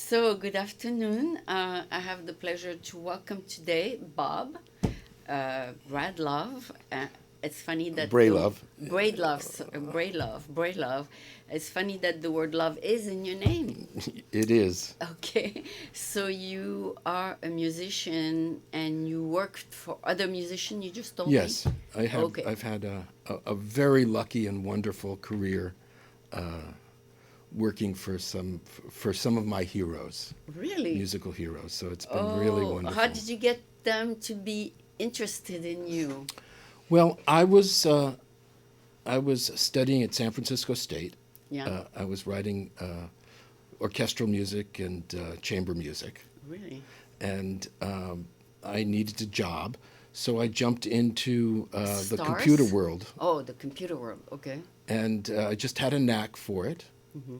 So, good afternoon. I have the pleasure to welcome today Bob Bralove. It's funny that Bralove. Bralove. It's funny that the word love is in your name. It is. Okay, so you are a musician and you worked for other musicians. You just told me. Yes, I have. Okay, I've had a very lucky and wonderful career working for some of my heroes, really? musical heroes. So it's been really Oh, how wonderful. did you get them to be interested in you? Well, I was studying at San Francisco State. Yeah, I was writing orchestral music and chamber music, really. and I needed a job, so I jumped into the computer Stars? world, Oh, the computer world. Okay. and I just had a knack for it. Hmm.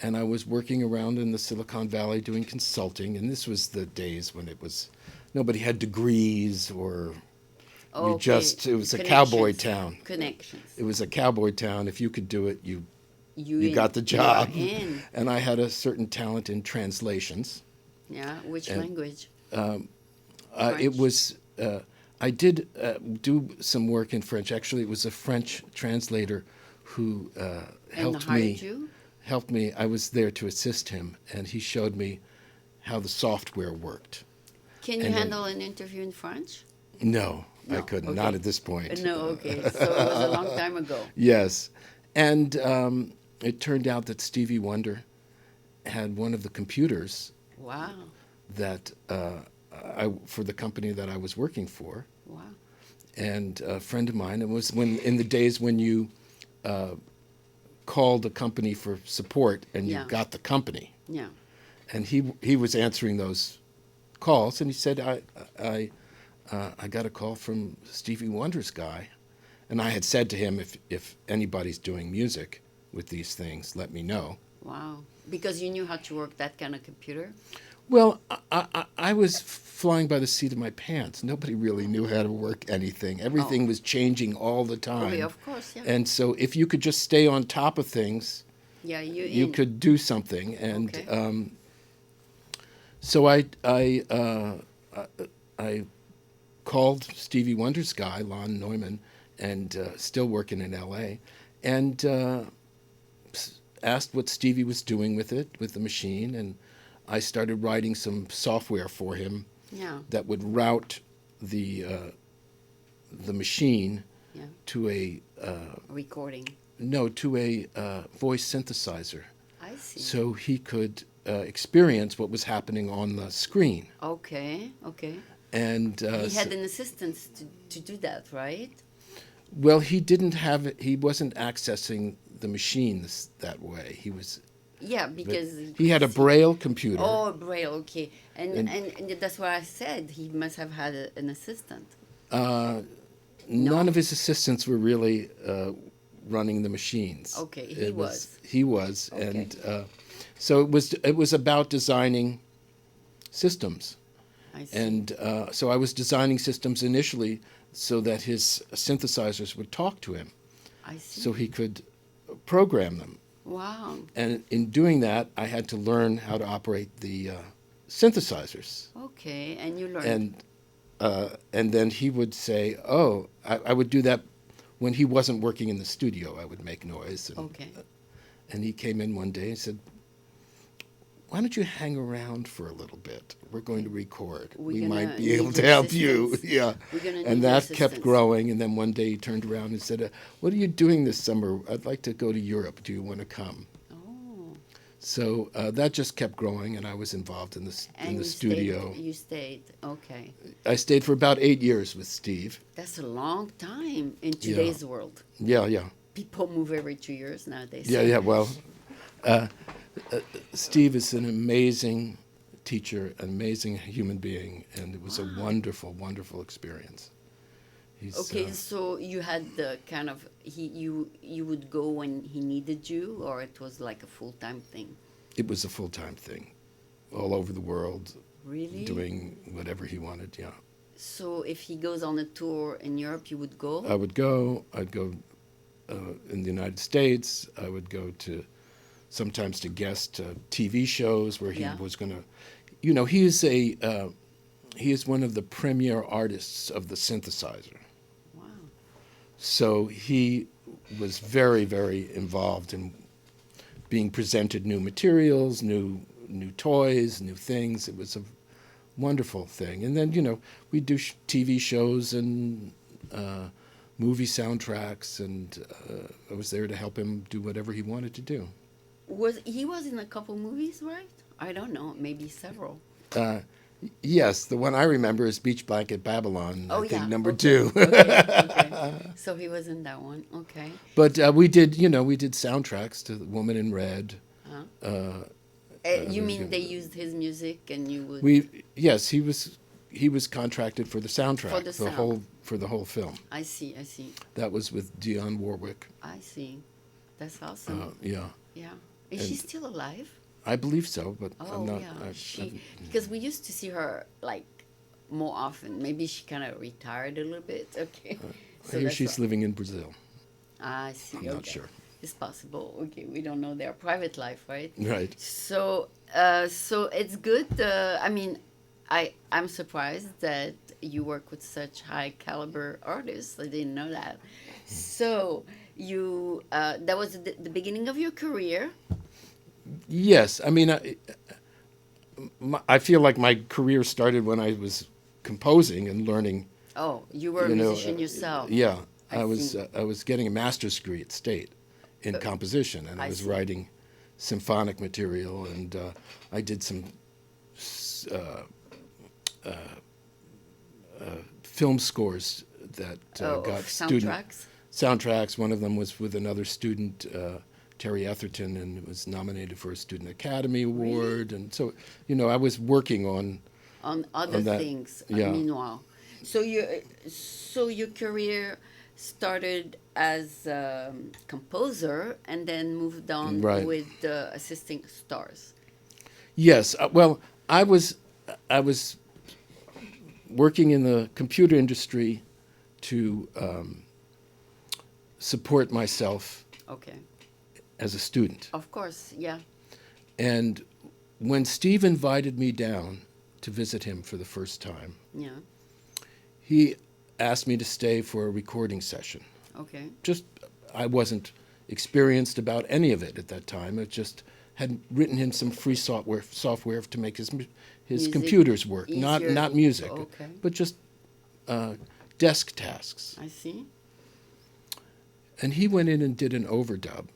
And I was working around in the Silicon Valley doing consulting, and this was the days when nobody had degrees, or Okay. it was a cowboy Connections. town. Connections. It was a cowboy town. If you could do it, You you in. got the You are job. in. And I had a certain talent in translations. Yeah. Which And language? it French. was I did do some work in French. Actually, it was a French translator who And helped hired me. you? Helped me. I was there to assist him, and he showed me how the software worked. Can you And then, handle an interview in French? no, I No. couldn't. Not Okay. at this point. No. Okay. So it was a long time ago. Yes, and it turned out that Stevie Wonder had one of the computers Wow. that for the company that I was working for, Wow. and a friend of mine. It was when in the days when you called a company for support and you Yeah. got the company, Yeah. and he was answering those calls, and he said, I got a call from Stevie Wonder's guy, and I had said to him, if anybody's doing music with these things, let me know. Wow. Because you knew how to work that kind of computer? Well, I was flying by the seat of my pants. Nobody really knew how to work anything. Oh. Everything was changing all the Okay. time. Of course. Yeah. And so if you could just stay on top of things, Yeah. You you in. could do something. And Okay. so I called Stevie Wonder's guy, Lon Neumann, and still working in L.A., and asked what Stevie was doing with it, with the machine, and I started writing some software for him Yeah. that would route the machine Yeah. to a Recording. voice synthesizer, I see. so he could experience what was happening on the screen. Okay. Okay. And He had an assistant to do that, right? well, he didn't have it. He wasn't accessing the machines that way. Yeah, But because he had a Braille computer. oh, Braille, okay. And And that's what I said. He must have had an assistant. uh, No? none of his assistants were really running the machines. Okay, he was. He was, Okay. and so it was about designing systems. I see. And so I was designing systems initially so that his synthesizers would talk to him, I see. so he could program them. Wow. And in doing that, I had to learn how to operate the synthesizers. Okay, and you learned. And then he would say, "Oh, I would do that when he wasn't working in the studio. I would make noise." Okay. And he came in one day and said, "Why don't you hang around for a little bit? We're going to record. We're We gonna might be need able to your help you." assistance. Yeah. We're gonna need And your that kept assistance. growing. And then one day he turned around and said, "What are you doing this summer? I'd like to go to Europe. Do you want to come?" Oh, So that just kept growing, and I was involved in and the you studio. stayed. You stayed. Okay, I stayed for about 8 years with Steve. that's a long time in today's world. Yeah, yeah, People move every 2 years nowadays. yeah, yeah. Well, uh, Steve is an amazing teacher, an amazing human being, and it was a wonderful, wonderful experience. He's Okay, so you had the kind of you would go when he needed you, or it was like a full-time thing. it was a full-time thing, all over the world, Really? doing whatever he wanted. Yeah, So if he goes on a tour in Europe, you would go? I would go. I'd go in the United States. I would go to sometimes to guest TV shows where he Yeah. was going to, you know, he is one of the premier artists of the synthesizer. Wow. So he was very, very involved in being presented new materials, new toys, new things. It was a wonderful thing. And then, you know, we do TV shows and movie soundtracks, and I was there to help him do whatever he wanted to do. He was in a couple movies, right? I don't know, maybe several. Uh, yes, the one I remember is Beach Blanket Babylon, Oh I think yeah, number okay. two. Okay. So he was in that one. Okay. But we did soundtracks to Woman in Red. Huh? You mean they used his music and you would? Yes, he was contracted for the soundtrack, For the sound. for the whole film. I see. I see. That was with Dionne Warwick. I see. That's awesome. Yeah, Yeah. Is she and- still alive? I believe so, but Oh I'm not. yeah. Because we used to see her like more often. Maybe she kind of retired a little bit. Okay. I hear that's she's living in Brazil. I see. I'm not sure. It's possible. Okay, we don't know their private life, right? Right. So, so it's good. I mean, I'm surprised that you work with such high caliber artists. I didn't know that. So you that was the beginning of your career. Yes, I mean, I feel like my career started when I was composing and learning. Oh, you were a You know, musician yourself. Yeah, I I was getting a master's degree at State in composition, and I I was see. writing symphonic material, and I did some film scores that got soundtracks. One of them was with another student, Terry Etherton, and it was nominated for a Student Academy Award. Really? And so, you know, I was working on other that, things. yeah. Meanwhile, so your career started as a composer and then moved on Right. with assisting stars. Yes, well, I was working in the computer industry to support myself Okay. as a student. Of course, yeah. And when Steve invited me down to visit him for the first time, Yeah. he asked me to stay for a recording session. Okay. Just, I wasn't experienced about any of it at that time. I just had written him some free software to make his Music computers work, easier. not music, Okay. but just desk tasks. I see. And he went in and did an overdub.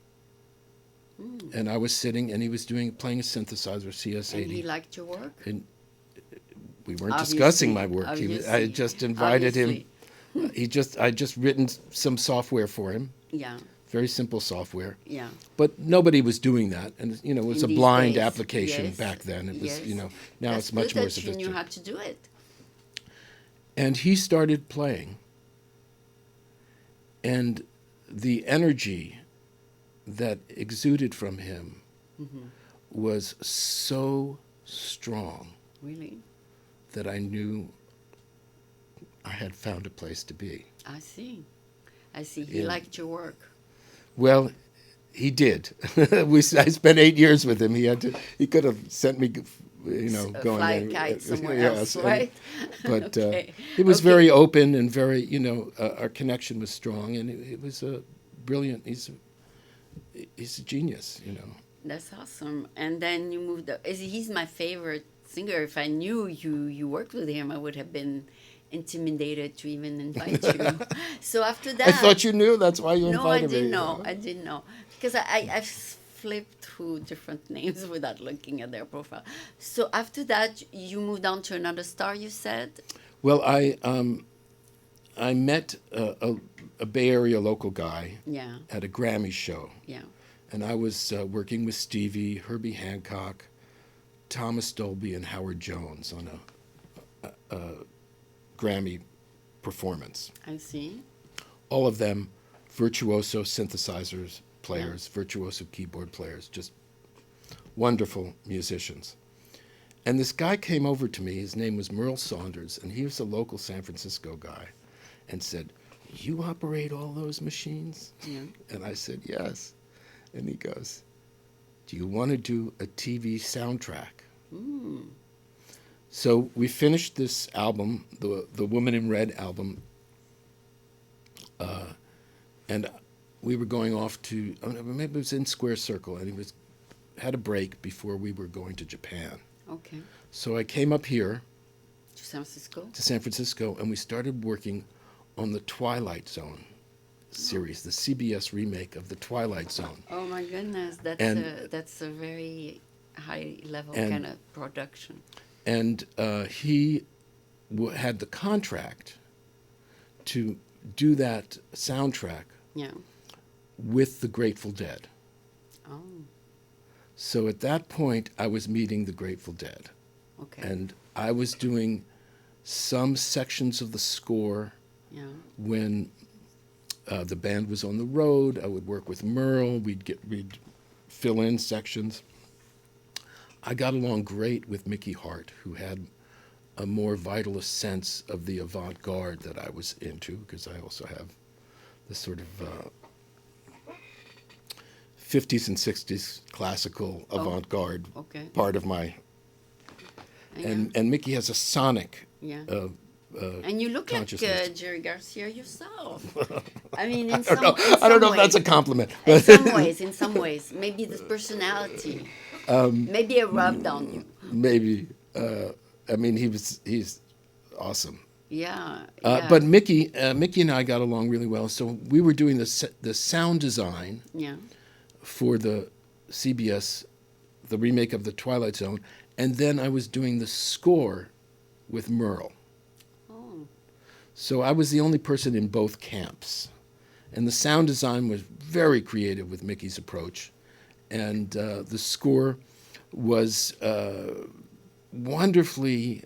And I was sitting, and he was playing a synthesizer, CS80. And he liked your work? And we weren't Obviously, discussing my work. I obviously, just invited obviously. him. I just written some software for him, Yeah, very simple software. yeah. But nobody was doing that, and you know, it was In a these blind days, application yes, back then. It was, yes. you know, now That's it's much good more that you sophisticated. knew how to do it. And he started playing, and the energy that exuded from him was so strong Really? that I knew I had found a place to be. I see. I see. He Yeah. liked your work. Well, he did. I spent 8 years with him. He could have sent me, you know, going fly a there. kite somewhere Yes, else, and- right? But Okay. it was Okay. very open and very, you know, our connection was strong, and it was a brilliant. He's a genius, you know. That's awesome. And then you moved up. He's my favorite singer. If I knew you worked with him, I would have been intimidated to even invite you. So after that, I thought you knew. That's why you no, I invited me. didn't know. I didn't know because I flipped through different names without looking at their profile. So after that, you moved on to another star. You said. Well, I met a Bay Area local guy Yeah. at a Grammy show. Yeah. And I was working with Stevie, Herbie Hancock, Thomas Dolby, and Howard Jones on a Grammy performance. I see. All of them virtuoso synthesizers players, virtuoso keyboard players, just wonderful musicians. And this guy came over to me, his name was Merle Saunders, and he was a local San Francisco guy, and said, "You operate all those machines?" Yeah. And I said, "Yes." And he goes, do you want to do a TV soundtrack? Mm. So we finished this album, the Woman in Red album, and we were going off to, maybe it was in Square Circle, and he had a break before we were going to Japan. Okay. So I came up here To San Francisco? to San Francisco, and we started working on the Twilight Zone series, the CBS remake of the Twilight Zone. Oh my goodness, that's a very high level kind of production. And he had the contract to do that soundtrack Yeah. with the Grateful Dead. Oh, So at that point, I was meeting the Grateful Dead. okay. And I was doing some sections of the score Yeah. when the band was on the road. I would work with Merle. We'd fill in sections. I got along great with Mickey Hart, who had a more vitalist sense of the avant-garde that I was into, because I also have this sort of 50s and 60s classical avant-garde Okay. part of my... Yeah. And Mickey has a sonic Yeah. And you look like consciousness. Jerry Garcia yourself. I mean, I don't know if that's a compliment. in some ways, maybe the personality, maybe it rubbed on you. Maybe. I mean, he's awesome. Yeah. But Mickey and I got along really well. So we were doing the sound design Yeah. for the CBS, the remake of the Twilight Zone, and then I was doing the score with Merle. Oh. So I was the only person in both camps. And the sound design was very creative with Mickey's approach. And the score was wonderfully...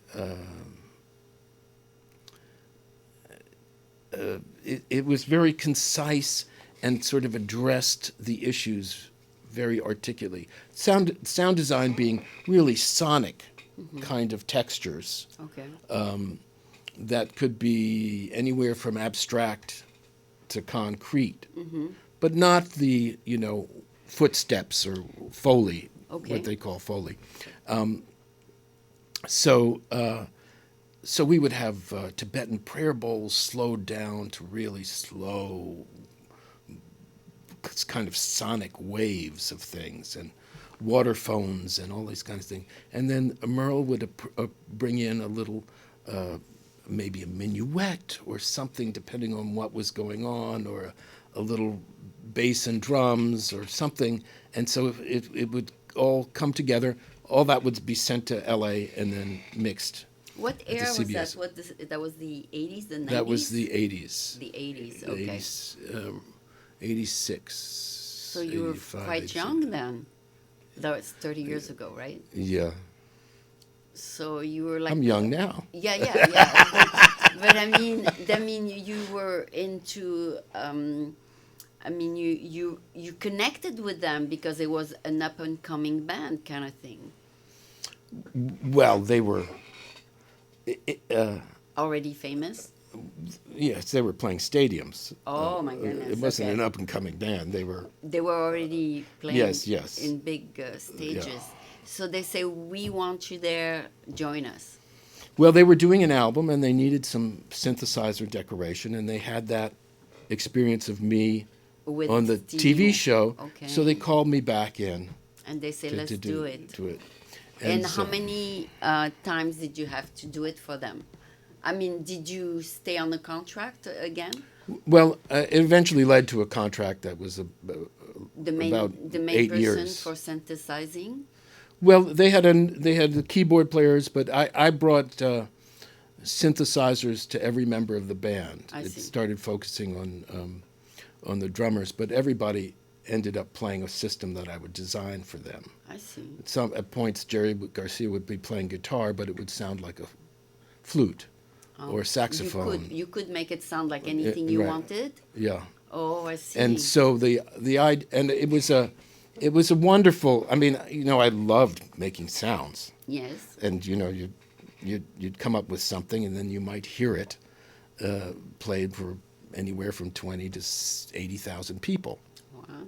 It was very concise and sort of addressed the issues very articulately. Sound design being really sonic kind of textures Okay. that could be anywhere from abstract to concrete, but not the, footsteps or Foley, Okay. what they call Foley. So we would have Tibetan prayer bowls slowed down to really slow, kind of sonic waves of things, and water phones and all these kinds of things. And then Merle would bring in a little, maybe a minuet or something, depending on what was going on, or a little bass and drums or something. And so it would all come together. All that would be sent to L.A. and then mixed. What the era was CBS. that? That was the 80s, the 90s? That was the 80s. The 80s, okay. 86. So you were 85, quite 86. young then. That was 30 years ago, right? Yeah. So you were like... I'm young now. Yeah. But I mean, you were into... you connected with them because it was an up-and-coming band kind of thing. Well, they were... Already famous? Yes, they were playing stadiums. Oh, my goodness. It wasn't okay. an up-and-coming band. They were... They were already playing Yes. in big stages. Yeah. So they say, we want you there, join us. Well, they were doing an album, and they needed some synthesizer decoration, and they had that experience of me With on the Stevie. TV show. Okay. So they called me back in And they say, to let's do it. And how so- many times did you have to do it for them? I mean, did you stay on the contract again? Well, it eventually led to a contract that was The main, about the main 8 person years. for synthesizing? Well, they had the keyboard players, but I brought synthesizers to every member of the band. I It see. started focusing on the drummers, but everybody ended up playing a system that I would design for them. I see. At points, Jerry Garcia would be playing guitar, but it would sound like a flute or saxophone. You could make it sound like anything you right. wanted? Yeah. Oh, I see. And so it was a wonderful. I mean, I loved making sounds, Yes. and you'd come up with something, and then you might hear it played for anywhere from 20 to 80,000 people. Wow.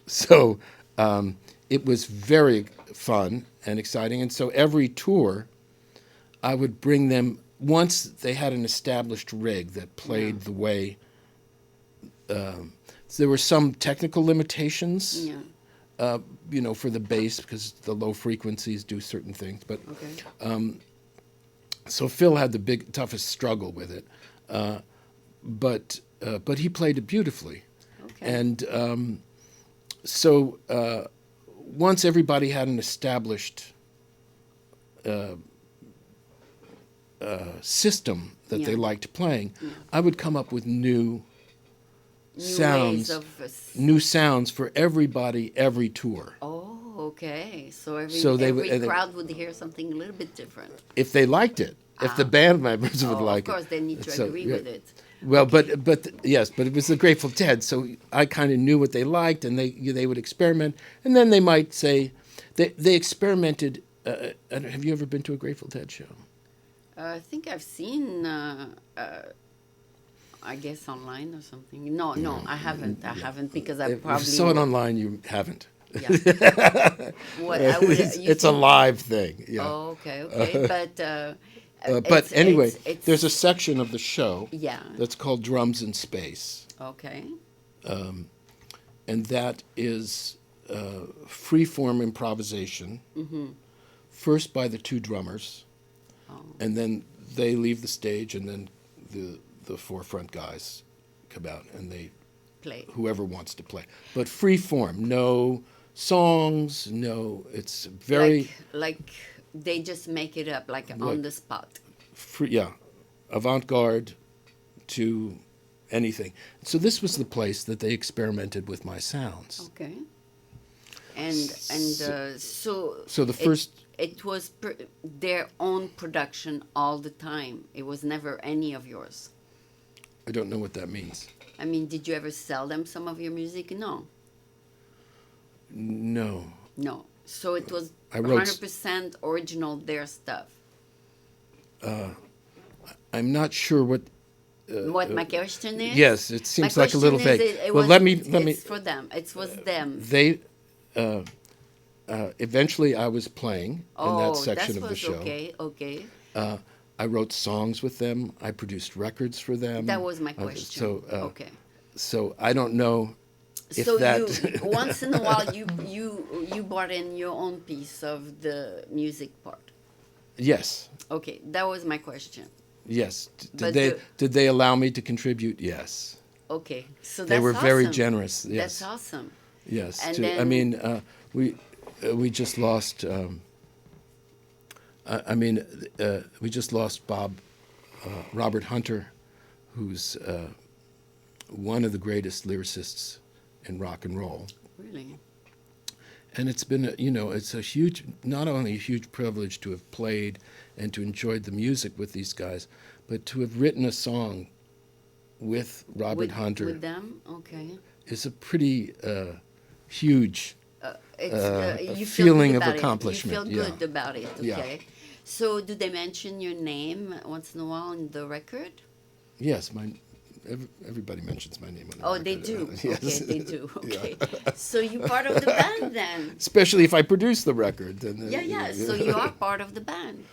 So It was very fun and exciting. And so every tour, I would bring them, once they had an established rig that Yeah. played the way, there were some technical limitations, Yeah. for the bass because the low frequencies do certain things. But Okay. so Phil had the toughest struggle with it, but he played it beautifully, Okay. and so once everybody had an established system that they Yeah. liked playing, Yeah. I would come up with New ways sounds, of. new sounds for everybody every tour. Oh, okay. So every So they would, every crowd would hear something a little bit different. if they liked it, if the Ah. band members would Oh, of like course, it. they need to So, agree yeah. with it. Well, Okay. but yes, but it was the Grateful Dead, so I kind of knew what they liked, and they would experiment, and then they might say, they experimented. Have you ever been to a Grateful Dead show? I think I've seen. I guess online or something. No, no, I haven't. I haven't because I If you probably saw it online, you haven't. Yeah. What I would. You It's a think? live thing. Yeah. Oh, okay, okay. But But anyway, it's there's a section of the show yeah. that's called Drums in Space, Okay. and that is free-form improvisation, first by the two drummers, Oh, and then they leave the stage, and then the forefront guys come out, and they play. whoever wants to play, but free form, no songs, no. It's very Like they just make it up like on Like- the spot. free, yeah, avant-garde to anything. So this was the place that they experimented with my sounds. Okay. So So the first, it was their own production all the time. It was never any of yours. I don't know what that means. I mean, did you ever sell them some of your music? No. No, No. So it was I wrote 100% original their stuff. I'm not sure what. What my question is? Yes, it My seems like a question little is vague. it Well, let me. It's for them. It was them. They. Eventually, I was playing in Oh, that section that of the was show. okay. Okay. I wrote songs with them. I produced records for them. That was my question. Okay. So I don't know if So that. you once in a while you brought in your own piece of the music part. Yes, Okay, that was my question. yes. But Did they allow me to contribute? Yes. Okay, so They that's were very awesome. generous. Yes. That's awesome. Yes. And I then- mean, we just lost. We just lost Robert Hunter, who's one of the greatest lyricists in rock and roll. Really? And it's been, it's a huge, not only a huge privilege to have played and to enjoy the music with these guys, but to have written a song with Robert Hunter With them? Okay. is a pretty huge. You feel feeling good of about accomplishment, It. You feel yeah. good about it, Yeah. okay? So do they mention your name once in a while in the record? Yes, everybody mentions my name on the Oh, record. they do. Yes. Okay, they do. Okay. So you're part of the band then? Especially if I produce the record. Then, Yeah, yeah. So you are part of the band.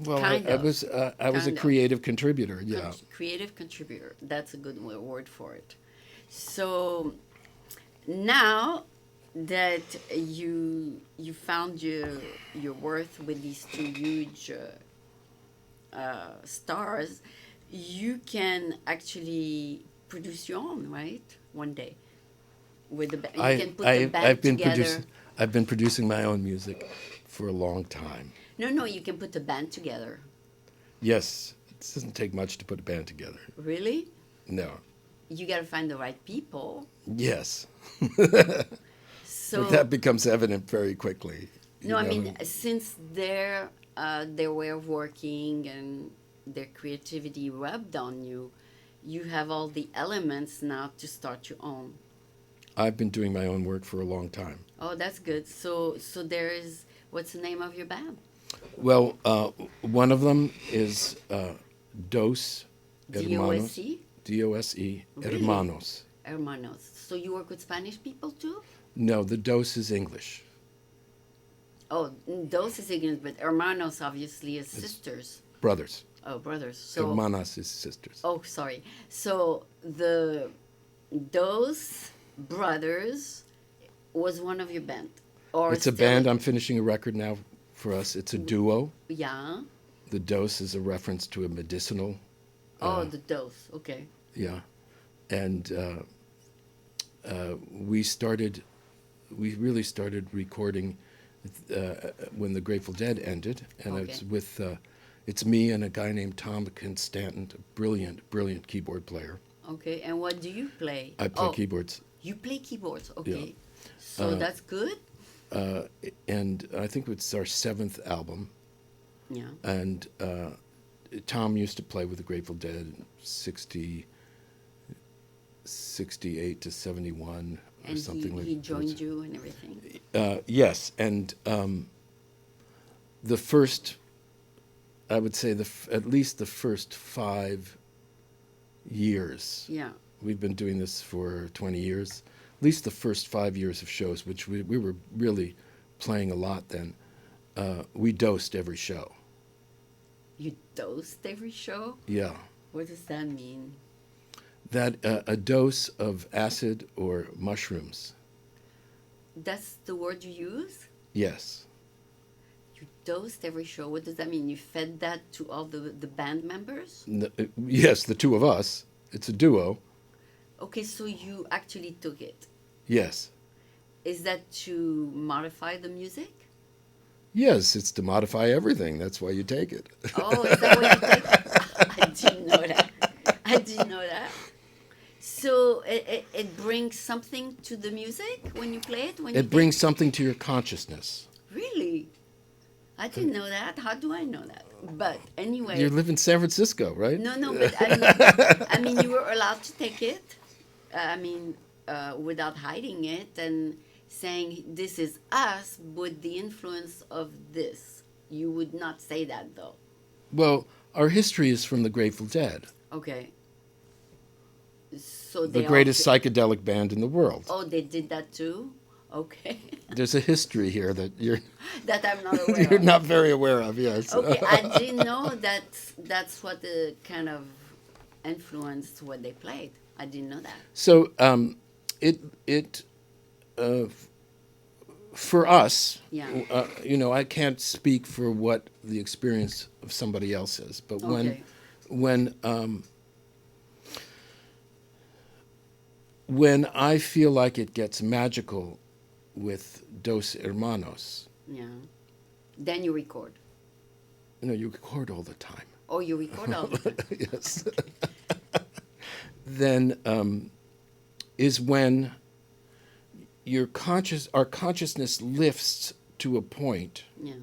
Well, kind I of. was I was a Kind of. creative contributor. Yeah. Creative contributor. That's a good word for it. So now that you found your worth with these two huge stars, you can actually produce your own, right? One day with the band, you can put the band I've been together. I've been producing my own music for a long time. No, you can put the band together. Yes, it doesn't take much to put a band together. Really? No. You got to find the right people. Yes. So But that becomes evident very quickly. no, I you know. mean since their way of working and their creativity rubbed on you, you have all the elements now to start your own. I've been doing my own work for a long time. Oh, that's good. So there is. What's the name of your band? Well, one of them is Dos Hermanos. DOSC? DOSE Really? Hermanos. Hermanos. So you work with Spanish people too? No, the dose is English. Oh, those is English, but hermanos obviously is It's sisters. brothers. Oh, brothers. So, Hermanas is sisters. oh, sorry. So the those brothers was one of your band, or It's a still? band. I'm finishing a record now for us. It's a duo. Yeah. The dose is a reference to a medicinal. Oh, the dose. Okay. Yeah. And we really started recording when the Grateful Dead ended. And Okay. it's with, it's me and a guy named Tom Constantin, a brilliant, brilliant keyboard player. Okay. And what do you play? I play Oh, keyboards. you play keyboards. Okay. Yeah. So that's good. And I think it's our seventh album. Yeah. And Tom used to play with the Grateful Dead in 68 to 71 or And something like he that. joined you and everything. Yes, and the first, I would say, at least the first 5 years. Yeah. We've been doing this for 20 years. At least the first 5 years of shows, which we were really playing a lot then. We dosed every show. You dosed every show? Yeah. What does that mean? That a dose of acid or mushrooms. That's the word you use? Yes. You dosed every show. What does that mean? You fed that to all the band members? Yes, the two of us. It's a duo. Okay, so you actually took it. Yes. Is that to modify the music? Yes, it's to modify everything. That's why you take it. Oh, is that what you take? I didn't know that. I didn't know that. So it brings something to the music when you play it? When you It brings something to your consciousness. Really? I didn't know that. How do I know that? But anyway. You live in San Francisco, right? No, but I mean, you were allowed to take it. Without hiding it and saying this is us with the influence of this. You would not say that though. Well, our history is from the Grateful Dead, Okay. So the they greatest also, psychedelic band in the world. oh, they did that too. Okay. There's a history here that That I'm not aware you're of. not very aware of. Yes. Okay, I didn't know that that's what the kind of influenced what they played. I didn't know that. So it for us, Yeah. I can't speak for what the experience of somebody else is, but Okay. when I feel like it gets magical with Dos Hermanos, Yeah. Then you record. you record all the time. Oh, you record all the time. Yes. Then is when our consciousness lifts to a point Yeah.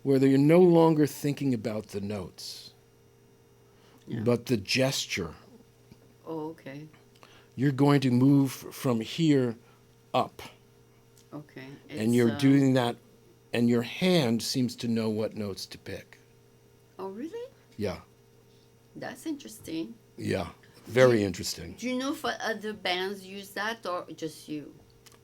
where you're no longer thinking about the notes, Yeah. but the gesture. Oh, okay. You're going to move from here up, Okay. and you're doing that, and your hand seems to know what notes to pick. Oh, really? Yeah, That's interesting. yeah, very interesting. Do you know if other bands use that or just you?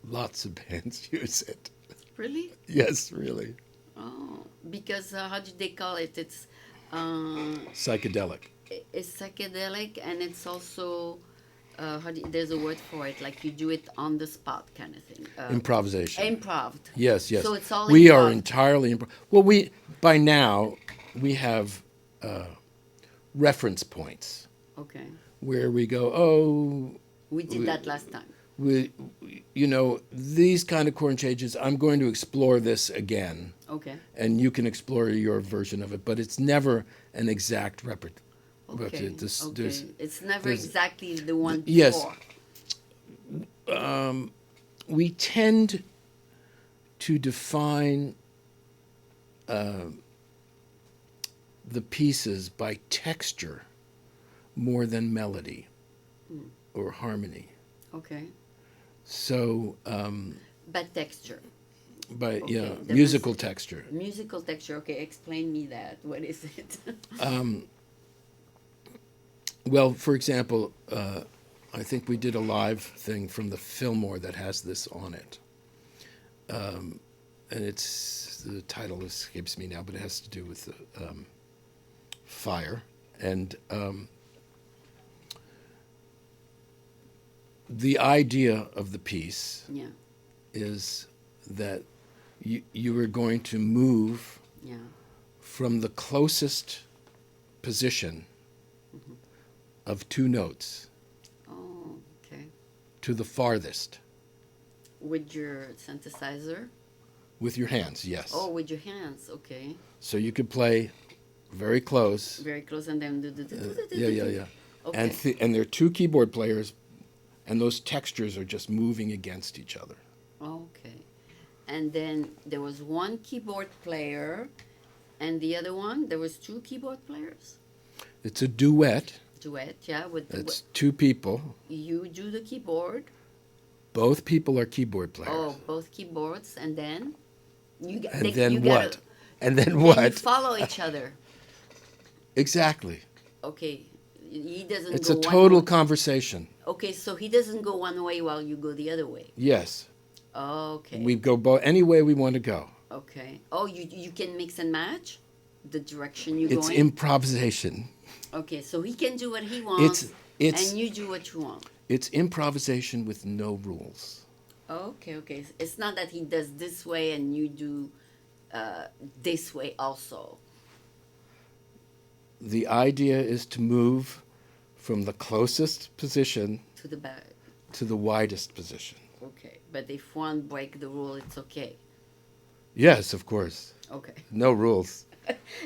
Lots of bands use it. Really? Yes, really. Oh, because how do they call it? Psychedelic. It's psychedelic and it's also there's a word for it, like you do it on the spot kind of thing. Improvisation. Improved. Yes, yes. So it's all we are improv. entirely well. By now we have reference points Okay. where we go. Oh, We did that last time. these kind of chord changes. I'm going to explore this again, Okay. and you can explore your version of it. But it's never an exact repertoire. Okay. Okay. It's never there's- exactly the one yes. before. We tend to define the pieces by texture more than melody or harmony. Okay. So, But texture. by Okay, the musical texture. Musical texture. Okay, explain me that. What is it? Well, for example, I think we did a live thing from the Fillmore that has this on it. and it's the title escapes me now, but it has to do with the fire. And the idea of the piece Yeah. is that you are going to move Yeah. from the closest position of two notes Oh, okay. to the farthest With your synthesizer? with your hands, yes. Oh, with your hands. Okay. So you could play very close. Very close, and then Yeah, yeah, yeah. Okay. And there are two keyboard players, and those textures are just moving against each other. Okay. And then there was one keyboard player, and the other one, there was two keyboard players. It's a duet. Duet, yeah. With It's two people. you do the keyboard. Both people are keyboard players. Oh, both keyboards, and then And then you what? gotta, And then then what? you follow each other. Exactly. Okay. He doesn't It's go a one total way. conversation. Okay, so he doesn't go one way while you go the other way. Yes. Okay. We go any way we want to go. Okay. Oh, you can mix and match the direction you It's going. improvisation. Okay, so he can do what he wants, It's and you do what you want. it's improvisation with no rules. Okay, okay. It's not that he does this way and you do this way also. The idea is to move from the closest position To the back. to the widest position. Okay, but if one break the rule, it's okay. Yes, of course. Okay. No rules.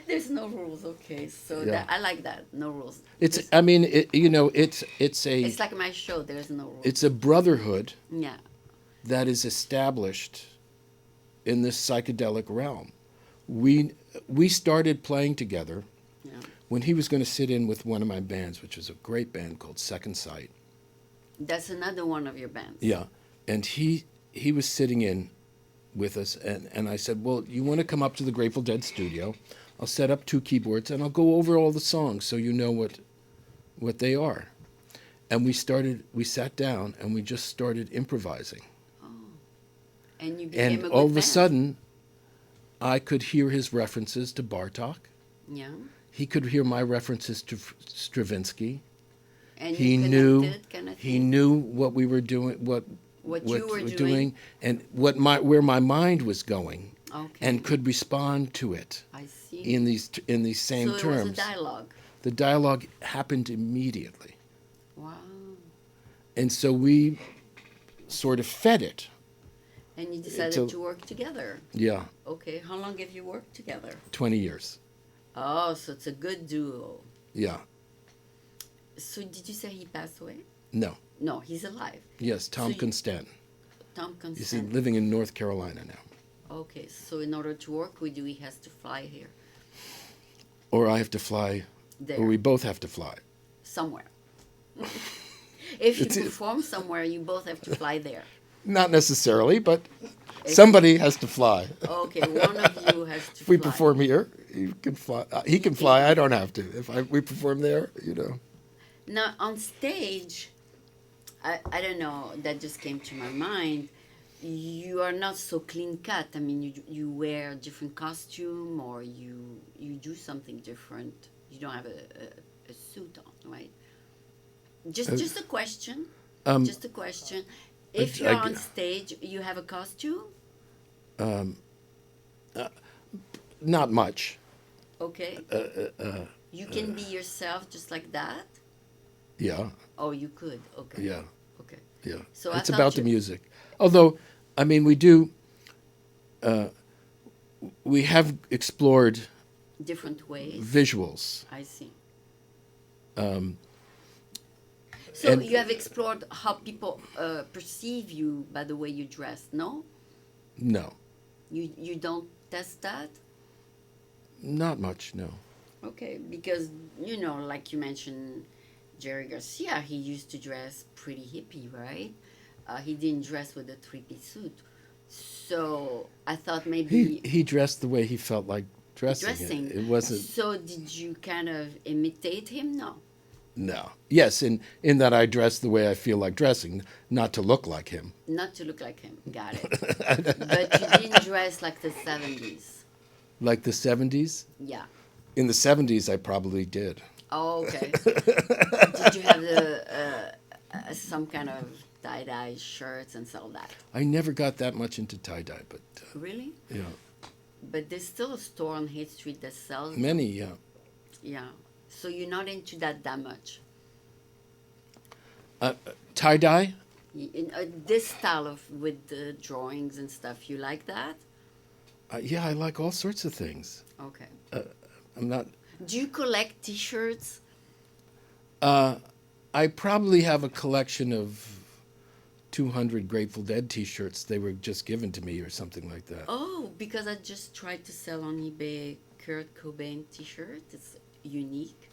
There's no rules. Okay, so Yeah. I like that. No rules. It's I mean, it's It's like my show. There's no rules. it's a brotherhood Yeah. that is established in this psychedelic realm. We started playing together Yeah. when he was going to sit in with one of my bands, which was a great band called Second Sight. That's another one of your bands. Yeah, and he was sitting in with us, and I said, well, you want to come up to the Grateful Dead studio? I'll set up two keyboards, and I'll go over all the songs so you know what they are. And we sat down, and we just started improvising. And you became And a good all of a band. sudden, I could hear his references to Bartok. Yeah. He could hear my references to Stravinsky. And He you knew connected, kind of he thing? knew what we were doing, what you were we're doing. and where my mind was going, Okay. and could respond to it I see. in these same so it terms. was a dialogue. The dialogue happened immediately, Wow. and so we sort of fed it. And you decided a- to work together. Yeah, Okay. How long have you worked together? 20 years. Oh, so it's a good duo. Yeah, So did you say he passed away? no, No, he's alive. yes, Tom So you- Constant. Tom You see, Constant. living in North Carolina now, Okay, so in order to work with you, he has to fly here, or I have to fly, there, or we both have to fly. somewhere. If you It's- perform somewhere, you both have to fly there. Not necessarily, but If- somebody has to fly. Okay, one of you has to If we fly. perform here, you can fly. He can fly. I don't have to. If we perform there, Now, on stage, I don't know, that just came to my mind. You are not so clean cut. I mean, you wear a different costume, or you do something different. You don't have a suit on, right? Just a question. Just a question. If you're on stage, you have a costume? not much. Okay. You can be yourself just like that? Yeah, Oh, you could. Okay. yeah, Okay. yeah. So I It's thought about the you- music. Although, I mean, we do. We have explored Different ways. visuals. I see. Um, So and- you have explored how people perceive you by the way you dress, no? No, You don't test that? not much. No. Okay, because like you mentioned, Jerry Garcia, he used to dress pretty hippie, right? He didn't dress with a three-piece suit. So I thought maybe He dressed the way he felt like dressing. dressing. It wasn't. So did you kind of imitate him? No. Yes, in that I dress the way I feel like dressing, not to look like him. Not to look like him. Got it. But you didn't dress like the 70s. Like the 70s? Yeah. In the 70s, I probably did. Oh, okay. Did you have some kind of tie-dye shirts and all that? I never got that much into tie-dye, but Really? yeah. But there's still a store on Haight Street that sells them. Many, yeah. Yeah. So you're not into that much. Tie-dye? This style of with the drawings and stuff, you like that? Yeah, I like all sorts of things. Okay. I'm not... Do you collect T-shirts? I probably have a collection of 200 Grateful Dead T-shirts. They were just given to me or something like that. Oh, because I just tried to sell on eBay Kurt Cobain T-shirt. It's unique.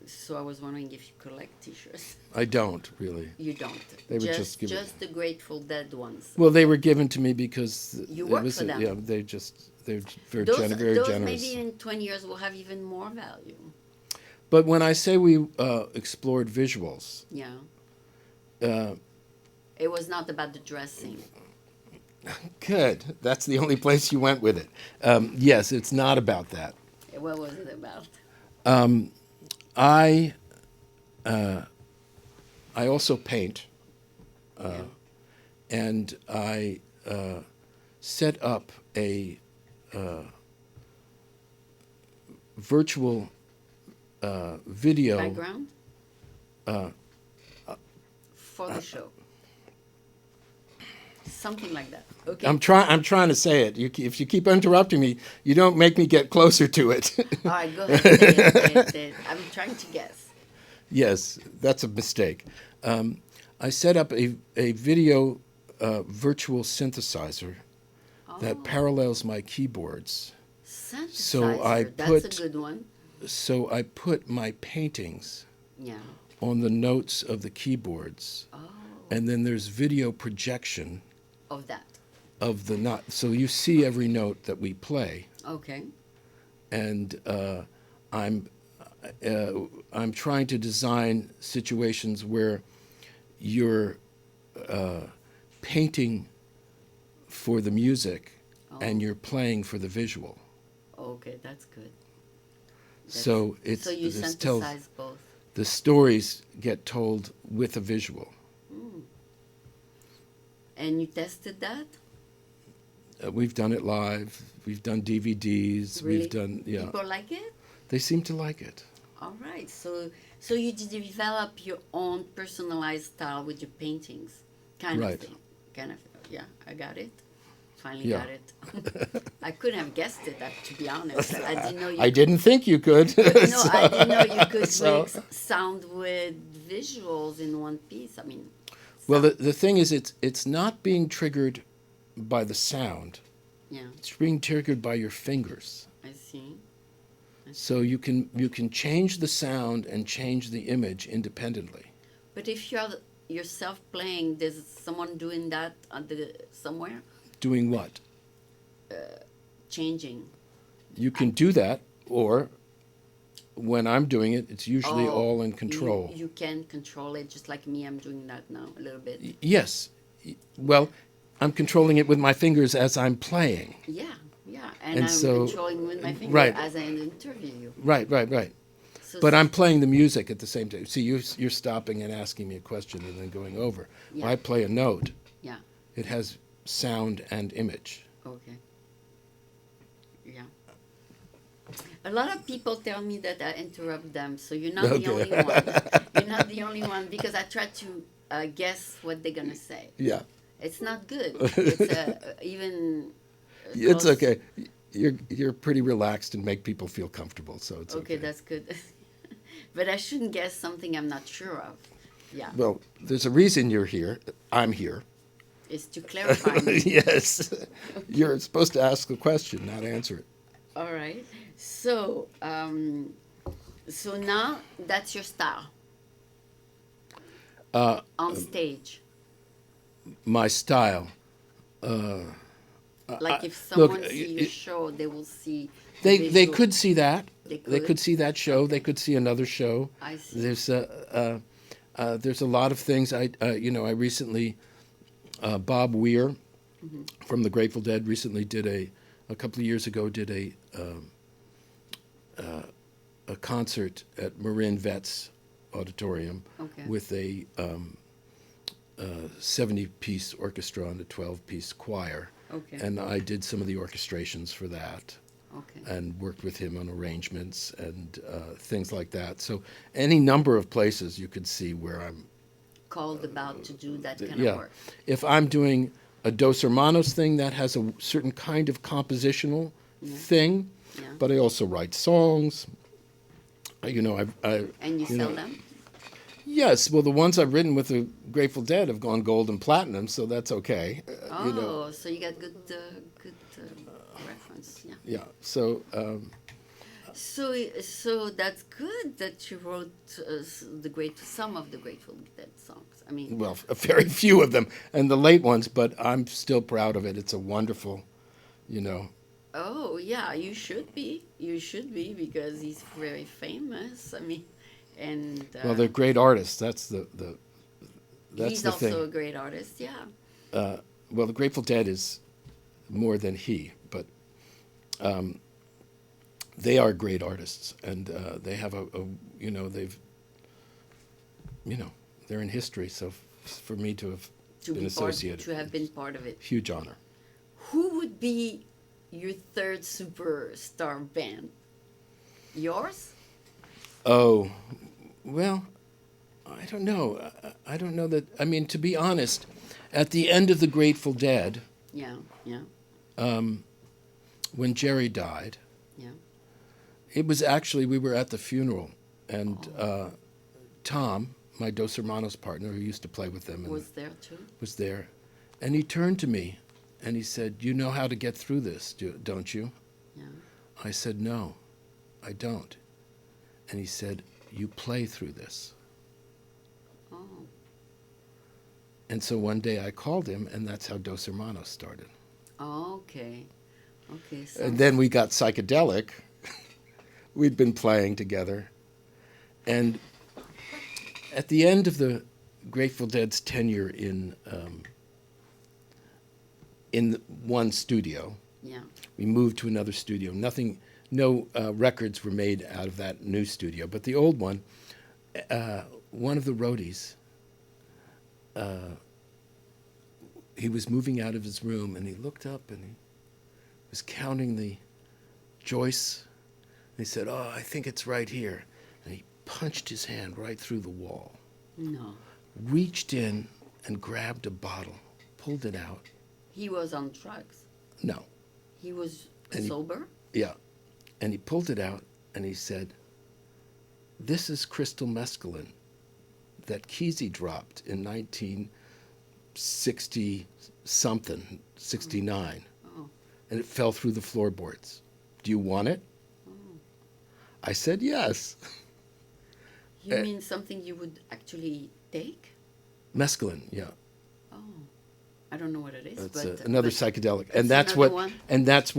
So I was wondering if you collect T-shirts. I don't, really. You don't. They were just given. Just the Grateful Dead ones. Well, they were given to me because... You work for them. Yeah, they're very Those generous. maybe in 20 years will have even more value. But when I say we explored visuals... Yeah. It was not about the dressing. Good. That's the only place you went with it. Yes, it's not about that. What was it about? I also paint, Yeah. and I set up a virtual video. Background? For the show. Something like that. Okay. I'm trying to say it. If you keep interrupting me, you don't make me get closer to it. All right, go ahead. Say it. I'm trying to guess. Yes, that's a mistake. I set up a video virtual synthesizer that parallels my keyboards. Synthesizer. So I That's a good one. So I put my paintings Yeah. on the notes of the keyboards, Oh, and then there's video projection of that. of the not. So you see every note that we play, Okay. and I'm trying to design situations where you're painting for the music and you're playing for the visual. Okay, that's good. So So you synthesize both. The stories get told with a visual. And you tested that? We've done it live. We've done DVDs. Really? We've done, yeah. People like it? They seem to like it. All right. So you did develop your own personalized style with your paintings, kind Right. of thing. Kind of. Yeah, I got it. Finally Yeah. got it. I couldn't have guessed it, to be honest. I didn't know you. I didn't think you could. No, I didn't know you could make sound with visuals in one piece. I mean. Well, the thing is, it's not being triggered by the sound. Yeah, It's being triggered by your fingers. I see. So you can change the sound and change the image independently. But if you're yourself playing, there's someone doing that somewhere, Doing what? changing. You can do that, or when I'm doing it, it's usually all in control. You can control it, just like me. I'm doing that now a little bit. Yes. Well, I'm controlling it with my fingers as I'm playing. Yeah, and And I'm so- controlling with my finger right. as I interview you. Right. So But I'm playing the music at the same time. See, you're stopping and asking me a question and then going over. Yeah. When I play a note, Yeah. it has sound and image. Okay. Yeah. A lot of people tell me that I interrupt them, so you're not the only one. You're not the only one because I try to guess what they're gonna say. Yeah. It's not good. It's even. It's close- okay. You're pretty relaxed and make people feel comfortable, so it's okay. Okay, that's good. But I shouldn't guess something I'm not sure of. Yeah, Well, there's a reason you're here. I'm here. it's to clarify me. Yes. You're supposed to ask the question, not answer it. All right. So, so now that's your style on stage. My style. Like if Look, someone see your show, they will see the they visual. could see that. They They could. could see that show. They Okay, could see another show. I see. There's there's a lot of things. I recently Bob Weir Hmm. from the Grateful Dead recently did a couple of years ago did a concert at Marin Vet's auditorium Okay, with a 70-piece orchestra and a 12-piece choir, okay, and I did some of the orchestrations for that okay. and worked with him on arrangements and things like that. So any number of places you could see where I'm. Called about to do that kind of Yeah, work. if I'm doing a Dos Hermanos thing, that has a certain kind of compositional Yeah, thing, yeah. but I also write songs. And you you sell know, them? yes. Well, the ones I've written with the Grateful Dead have gone gold and platinum, so that's okay. Oh, so you got good reference. Yeah. Yeah. So So that's good that you wrote some of the Grateful Dead songs. I mean, well, very few of them, and the late ones, but I'm still proud of it. It's a wonderful, you know. oh yeah, you should be. You should be because he's very famous. I mean, and Well, they're great artists. That's he's the also thing. a great artist. Yeah. Well, the Grateful Dead is more than he, but they are great artists, and they have they've, they're in history. So for me to have To been be part, associated, to have been part of it. huge honor. Who would be your third superstar band? Yours? Oh, well, I don't know. I don't know that. I mean, to be honest, at the end of the Grateful Dead, Yeah, yeah, when Jerry died, yeah. it was actually we were at the funeral, and Tom, my Dos Hermanos partner, who used to play with them, and Was there too? was there, and he turned to me, and he said, "You know how to get through this, don't you?" Yeah. I said, "No, I don't," and he said, "You play through this." Oh, And so one day I called him, and that's how Dos Hermanos started. okay, okay. And So then we got psychedelic. We'd been playing together. And at the end of the Grateful Dead's tenure in one studio, yeah, we moved to another studio. No records were made out of that new studio. But the old one of the roadies, he was moving out of his room, and he looked up and he was counting the joists. And he said, "Oh, I think it's right here." And he punched his hand right through the wall, no. reached in and grabbed a bottle, pulled it out. He was on drugs. No, He was And he- sober. yeah. And he pulled it out and he said, "This is crystal mescaline that Kesey dropped in 1960 something, 69. Oh, And it fell through the floorboards. Do you want it?" oh. I said, "Yes." You Uh, mean something you would actually take? Mescaline, yeah. Oh, I don't know what it is, That's but another but psychedelic, it's and that's another what one? and that's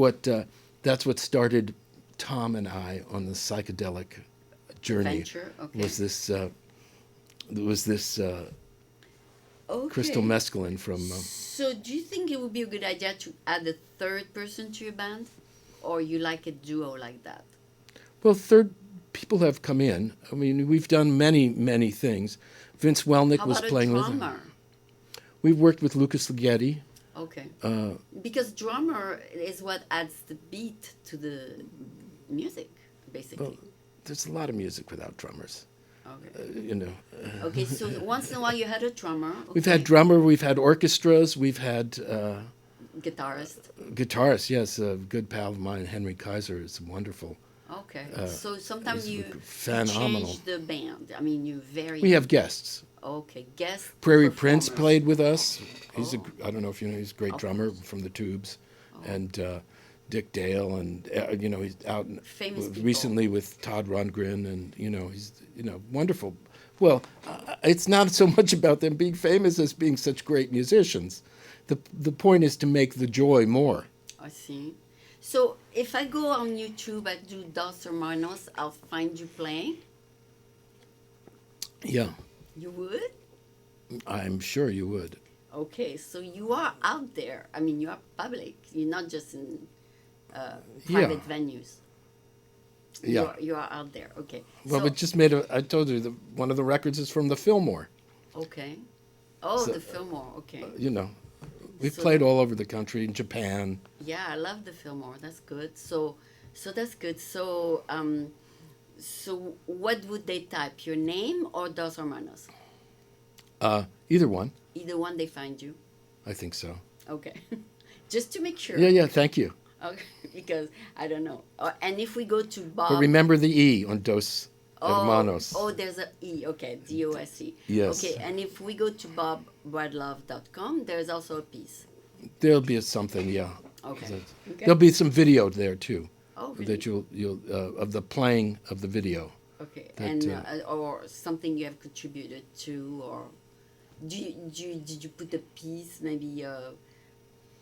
what started Tom and I on the psychedelic journey. Venture. Okay. Was this crystal Okay. mescaline from? So, do you think it would be a good idea to add a third person to your band, or you like a duo like that? Well, third people have come in. I mean, we've done many things. Vince Welnick How was about a playing with. drummer? We've worked with Lucas Ligeti. Okay. Because drummer is what adds the beat to the music, basically. Well, there's a lot of music without drummers. Okay. You know. Okay. So once in a while you had a drummer. We've okay. had drummer, we've had orchestras, we've had Guitarist. guitarist. Yes, a good pal of mine, Henry Kaiser, is wonderful. Okay. So sometimes he's you phenomenal. change the band. I mean, you vary. We have guests. Okay. Guest. Prairie Prince performers. played with us. He's Oh. I don't know if you know, he's a great Of drummer course. from the Tubes, Oh. and Dick Dale, and he's out Famous people. recently with Todd Rundgren, and he's wonderful. Well, it's not so much about them being famous as being such great musicians. The point is to make the joy more. I see. So if I go on YouTube, I do Dos Hermanos, I'll find you playing. Yeah, You would? I'm sure you would. Okay, so you are out there. I mean, you are public. You're not just in Yeah, private venues. yeah. You are out there. Okay. Well, we So just made I told you, one of the records is from the Fillmore. okay. Oh, So, the Fillmore. Okay. you know, we've So played all over the country, in Japan. yeah, I love the Fillmore. That's good. So that's good. So what would they type? Your name or Dos Hermanos? Either one, Either one, they find you. I think so. Okay. Just to make sure. Yeah, yeah, thank you. Okay. Because I don't know. And if we go to But Bob. remember the E on Dos Oh, Hermanos. oh, there's a E. Okay, DOSE. Yes. Okay, and if we go to bobbralove.com, there's also a piece. There'll be something, yeah. Okay. Okay. There'll be some video there too, Oh, really? that you'll of the playing of the video. Okay, that, and or something you have contributed to, or did you put a piece, maybe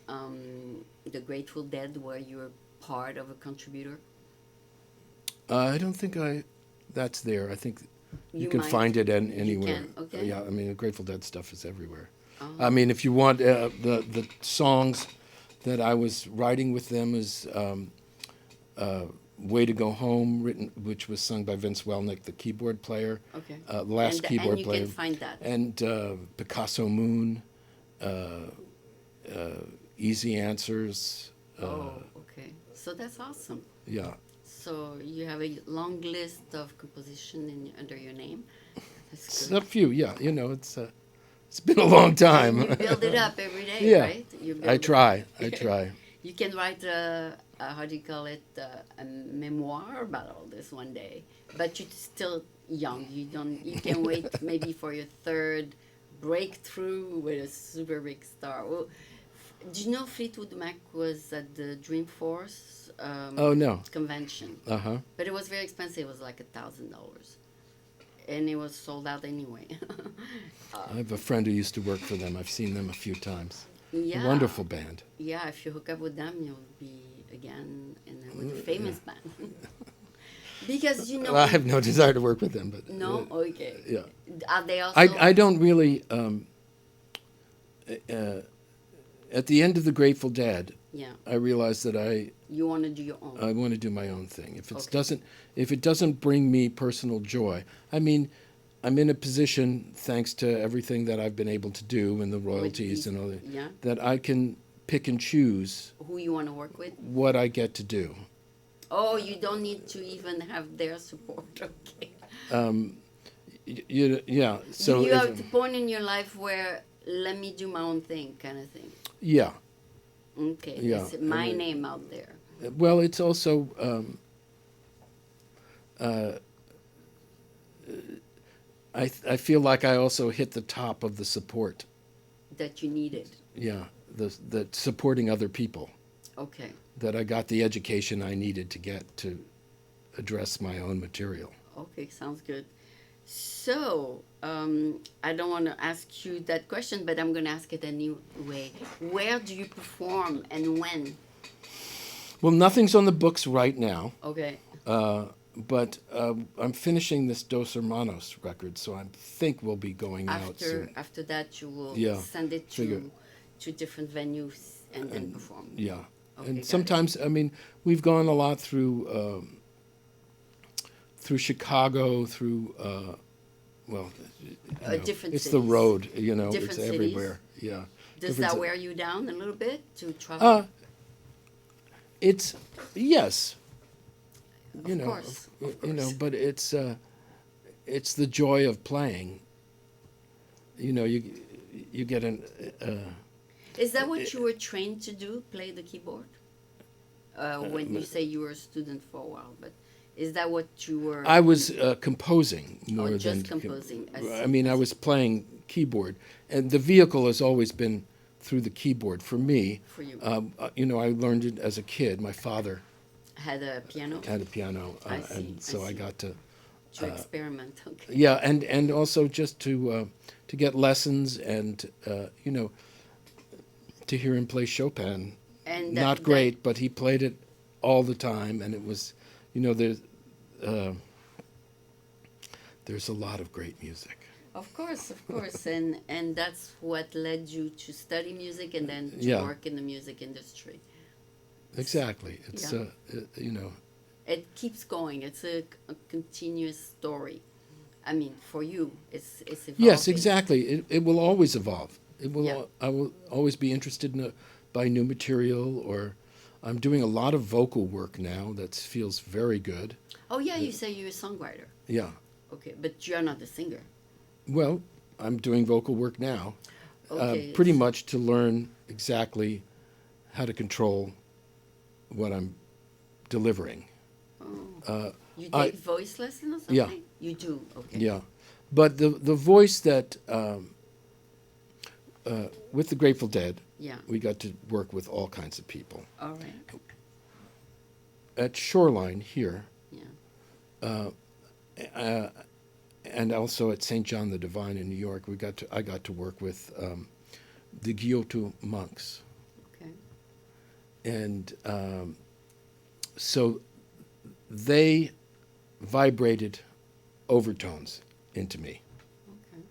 the Grateful Dead, where you were part of a contributor? I don't think that's there. I think you You can might. find it You anywhere. can, okay. Yeah, I mean, the Grateful Dead stuff is everywhere. Oh. I mean, if you want the songs that I was writing with them is "Way to Go Home," which was sung by Vince Welnick, the keyboard player, Okay. last And keyboard you player, can find that. and Picasso Moon, Easy Answers. Oh, okay. So that's awesome. Yeah. So you have a long list of composition under your name. That's It's good. a few, yeah. It's been a long time. And you build it up every day, Yeah. right? You build I it- try. I try. You can write how do you call it, a memoir about all this one day. But you're still young. You can wait maybe for your third breakthrough with a super big star. Well, do you know Fleetwood Mac was at the Dreamforce Oh no. convention? Uh-huh. But it was very expensive. It was like $1,000, and it was sold out anyway. I have a friend who used to work for them. I've seen them a few times. Yeah. A wonderful band. Yeah, if you hook up with them, you'll be again with a famous band. Because Well, I have no desire to work with them, but No, okay. yeah. Are they also? I don't really. At the end of the Grateful Dead, Yeah, I realized that you want to do your own. I want to do my own thing. Okay. If it doesn't bring me personal joy, I mean, I'm in a position, thanks to everything that I've been able to do and the royalties and all that, Yeah, that I can pick and choose who you want to work with? what I get to do. Oh, you don't need to even have their support. Okay. Yeah. So you if- have the point in your life where let me do my own thing, kind of thing. yeah. Okay. Yeah, It's my and name out there. Well, it's also. I feel like I also hit the top of the support. That you needed. Yeah, the supporting other people. Okay. That I got the education I needed to get to address my own material. Okay, sounds good. So, I don't want to ask you that question, but I'm going to ask it anyway. Where do you perform and when? Well, nothing's on the books right now, Okay. but I'm finishing this Dos Hermanos record, so I think we'll be going out soon. After that, you will Yeah, send it figure. to different venues and then perform. Yeah, Okay, got and it. sometimes, I mean, we've gone a lot through Chicago, through Different it's cities. the road, Different it's cities. everywhere. Yeah. Does Different that ci- wear you down a little bit to travel? It's yes, Of course, of course. but it's the joy of playing. You get an. Is that what you were trained to do? Play the keyboard? When you say you were a student for a while, but is that what you were? I was composing more Oh, than just composing. I see. I mean, I was playing keyboard, and the vehicle has always been through the keyboard for me. For you. I learned it as a kid. My father Had a piano had a piano, I see, and so I I see. got to. to experiment. Okay. Yeah, and also just to get lessons and to hear him play Chopin And not great, but he played it all the time, and it was, you know, uh, there's a lot of great music. of course, and that's what led you to study music and then to Yeah, work in the music industry. exactly. Yeah, It's you know, it keeps going. It's a continuous story. I mean, for you, it's yes, evolving. exactly. It will always evolve. It will. Yeah. I will always be interested in by new material, or I'm doing a lot of vocal work now that feels very good. Oh yeah, you say you're a songwriter. Yeah. Okay, but you're not a singer. Well, I'm doing vocal work now, Okay. pretty much to learn exactly how to control what I'm delivering. Oh, Uh, you I take voice lesson or yeah, something? You do. Okay. yeah, but the voice that with the Grateful Dead, Yeah. we got to work with all kinds of people. All right. At Shoreline here, Yeah. uh, and also at St. John the Divine in New York, I got to work with the Kyoto monks, Okay. and so they vibrated overtones into me, Okay.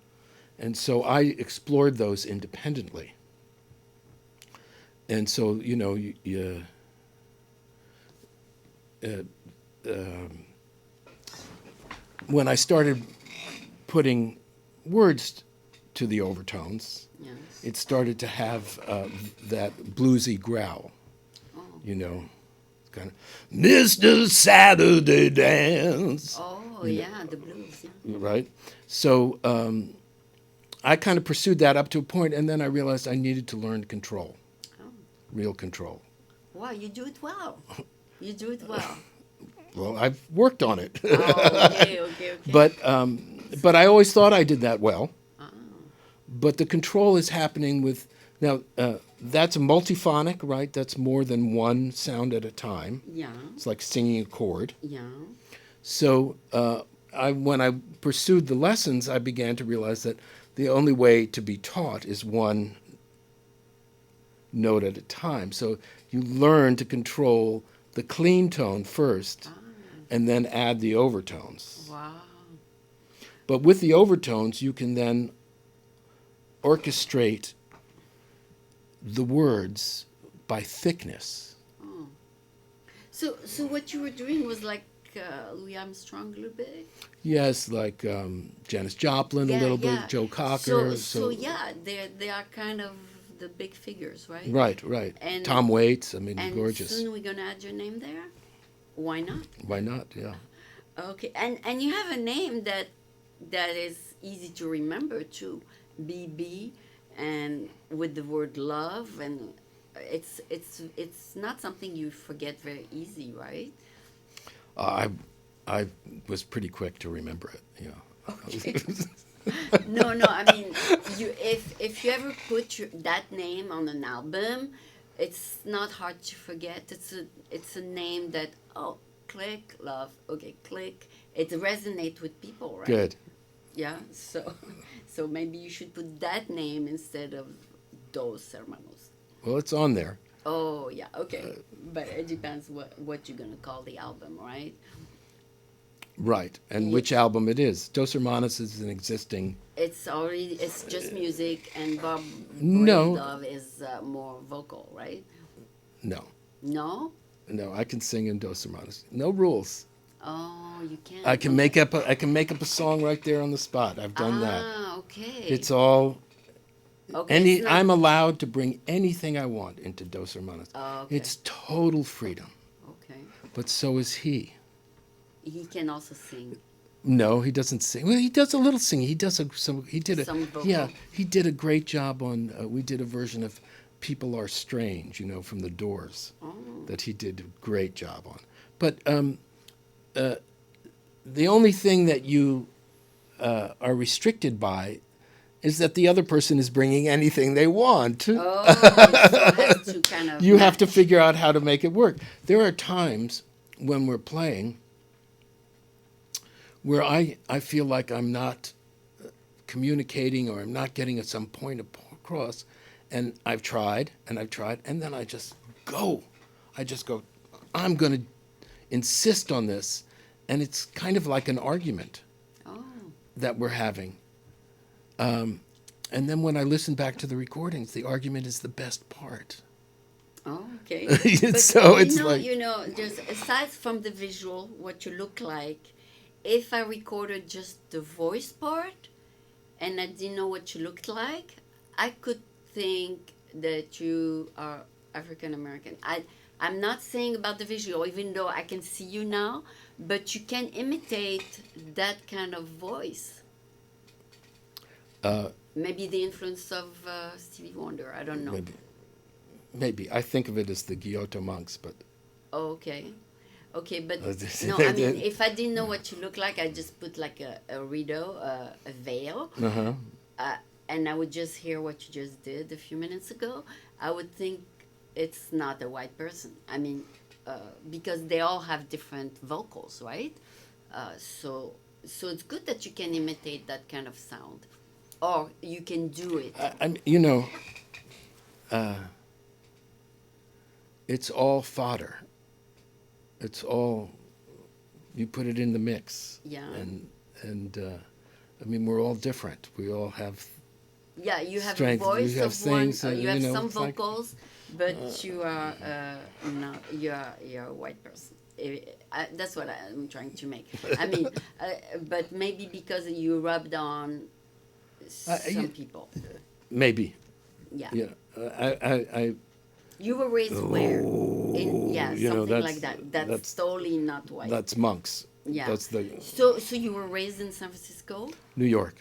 and so I explored those independently. And so uh, um, when I started putting words to the overtones, Yes. it started to have that bluesy growl, Oh. you know, kind of Mr. Saturday Dance, Oh you know, yeah, the blues. Yeah. right? So I kind of pursued that up to a point, and then I realized I needed to learn control, Oh. real control. Wow, you do it well. You do it well. Well, I've worked on it, Oh, okay, okay, okay. but I always thought I did that well. Oh, But the control is happening with now. That's multiphonic, right? That's more than one sound at a time. yeah, It's like singing a chord. yeah. So when I pursued the lessons, I began to realize that the only way to be taught is one note at a time. So you learn to control the clean tone first, Ah, and then add the overtones. wow. But with the overtones, you can then orchestrate the words by thickness. Oh. So what you were doing was like Louis Armstrong a little bit? Yes, like Janis Joplin a Yeah, little yeah. bit, Joe So Cocker. so yeah, they are kind of the big figures, right? Right, right. And Tom Waits, I mean, and gorgeous. soon we're gonna add your name there. Why not? Why not? Yeah. Okay, and you have a name that is easy to remember too, BB, and with the word love, and it's not something you forget very easy, right? I was pretty quick to remember it. Yeah. Okay. No, no. I mean, you if you ever put that name on an album, it's not hard to forget. It's a name that click love. Okay, click. It resonates with people, right? Good. Yeah. So so maybe you should put that name instead of Dos Hermanos. Well, it's on there. Oh yeah. Okay. But it depends what you're gonna call the album, right? Right. And Yeah. which album it is. Dos Hermanos is an existing. It's just music, and Bob No, Bralove is more vocal, right? no, No? no. I can sing in Dos Hermanos. No rules. Oh, you can't. I can make up. I can make up a song right there on the spot. I've done that. Ah, okay. It's all. Okay. It's not, I'm allowed to bring anything I want into Dos Hermanos. oh, okay. It's total freedom. Okay. But so is he. He can also sing No, he doesn't sing. Well, he does a little singing. He does some. He did a. some vocal. Yeah, he did a great job on. We did a version of "People Are Strange," from the Doors, Oh. that he did a great job on. But the only thing that you are restricted by is that the other person is bringing anything they want. Oh, so it has to kind of You have to match. figure out how to make it work. There are times when we're playing where I feel like I'm not communicating, or I'm not getting at some point across, and I've tried, and then I just go. I just go, I'm going to insist on this. And it's kind of like an argument Oh, that we're having. And then when I listen back to the recordings, the argument is the best part. oh, okay. But So it's like, just aside from the visual, what you look like, if I recorded just the voice part and I didn't know what you looked like, I could think that you are African American. I'm not saying about the visual, even though I can see you now, but you can imitate that kind of voice. uh, Maybe the influence of Stevie Wonder. I don't know. maybe. I think of it as the Kyoto monks, but Oh, okay. Okay, but no, I mean, uh if I didn't know what you look like, I just put like a rideau, a veil, huh. uh, and I would just hear what you just did a few minutes ago. I would think it's not a white person. I mean, because they all have different vocals, right? So, so it's good that you can imitate that kind of sound, or you can do it. Uh, it's all fodder. It's all you put it in the mix, Yeah. and I mean we're all different. We all have Yeah, you have a strength. We voice have of one. things, You have some it's like vocals, but you are not. You're a white person. That's what I'm trying to make. I mean, but maybe because you rubbed on some people. maybe. Yeah. Yeah, I You were raised where? In yeah, something like that's that. That's that's totally not white. that's monks. Yeah. That's the So you were raised in San Francisco? New York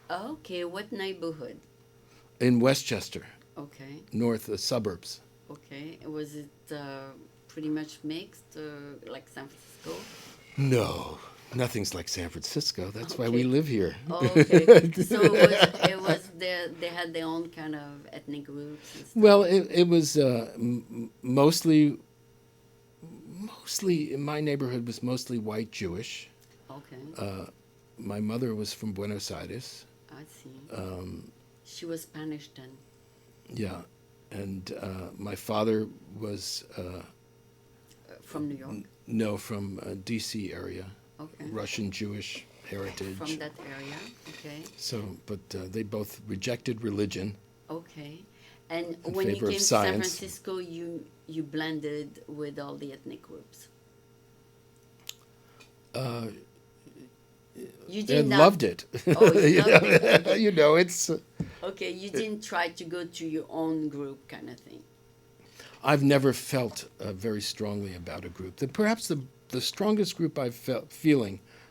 Okay. What neighborhood? in Westchester, Okay. north suburbs. Okay. Was it pretty much mixed, like San Francisco? No, nothing's like San Francisco. That's why we Okay. live here. Oh, okay. So it was they had their own kind of ethnic groups and stuff. Well, it was mostly in my neighborhood was mostly white Jewish. Okay. My mother was from Buenos Aires. I see. Um, She was Spanish then. yeah, and my father was From New York. no from D.C. area, Okay. Russian Jewish heritage. From that area. Okay. So, but they both rejected religion. Okay. And In when you favor of came to San science. Francisco, you blended with all the ethnic groups. Uh, You and did not. loved it. Oh, you loved it. Okay. It's. Okay. You didn't try to go to your own group kind of thing. I've never felt very strongly about a group. Perhaps the strongest group I've felt